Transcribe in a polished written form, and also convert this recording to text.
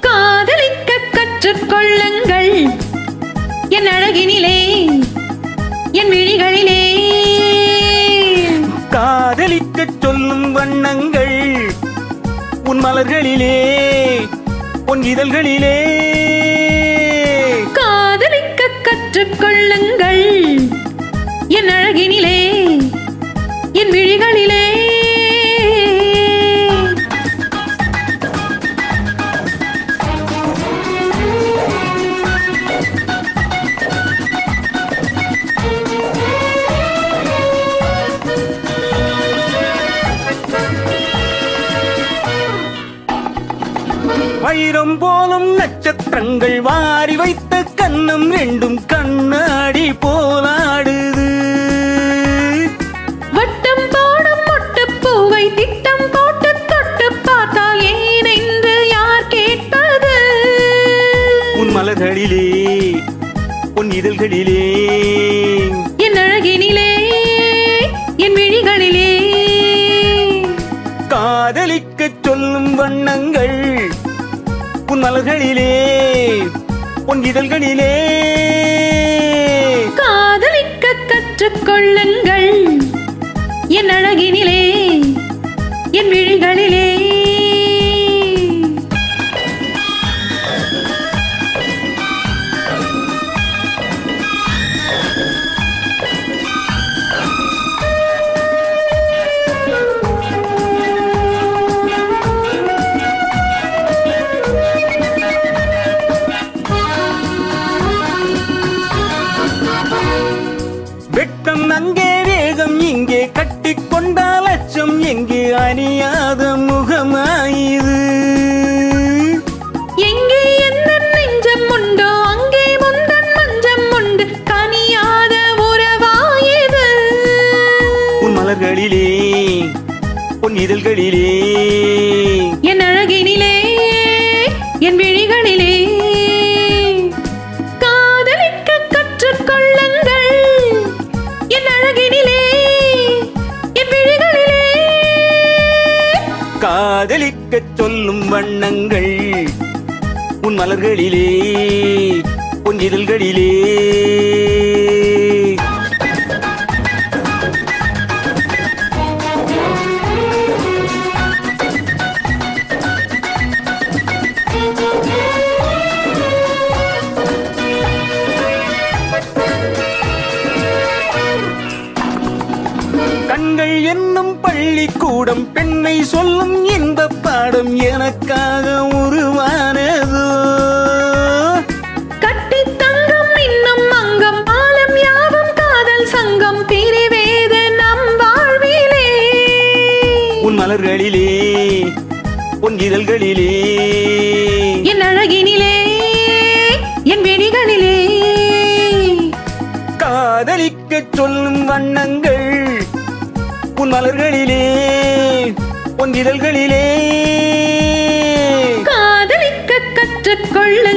காதலிக்க கற்றுக்கொள்ளுங்கள் என் அழகினிலே என் விழிகளிலே. காதலிக்க சொல்லும் வண்ணங்கள் உன் மலர்களிலே உன் இதழ்களிலே. காதலிக்க கற்றுக்கொள்ளுங்கள் என் அழகினிலே என் விழிகளிலே. வைரம் போலும் நட்சத்திரங்கள் வாரி வைத்த கண்ணம் ரெண்டும் கண்ணாடி போலாடுது. வட்டம் போடும் மொட்டுப்பூவை திட்டம் போட்டு தொட்டு பார்த்தால் ஏன் என்று யார் கேட்பது? உன் மலர்களிலே உன் இதழ்களிலே என் அழகினிலே என் விழிகளிலே. காதலிக்க சொல்லும் வண்ணங்கள் உன் மலர்களிலே உன் இதழ்களிலே. காதலிக்க கற்றுக்கொள்ளுங்கள் என் அழகினிலே என் விழிகளிலே. வெட்கம் அங்கே வேகம் இங்கே கட்டிக்கொண்டால் அச்சம் எங்கே அணியாத முகமாயுது. எங்கே எந்த நெஞ்சம் உண்டோ அங்கே முந்தன் மஞ்சம் உண்டு கனியாத உறவாயது. உன் மலர்களிலே உன் இதழ்களிலே என் அழகினிலே என் விழிகளிலே. காதலிக்க கற்றுக்கொள்ளுங்கள் என் அழகினிலே என் விழிகளிலே. காதலிக்க சொல்லும் வண்ணங்கள் உன் மலர்களிலே உன் இதழ்களிலே. கண்கள் என்னும் பள்ளிக்கூடம் பெண்ணை சொல்லும் இந்த பாடம் எனக்காக உருவானதோ. கட்டி தங்கம் இன்னும் அங்கம் ஆலம் யாவும் காதல் சங்கம் பிரிவேது நம் வாழ்விலே. உன் மலர்களிலே உன் இதழ்களிலே. என் அழகினிலே என் விழிகளிலே. காதலிக்க சொல்லும் வண்ணங்கள் உன் மலர்களிலே உன் இதழ்களிலே. காதலிக்க கற்றுக்கொள்ளுங்கள்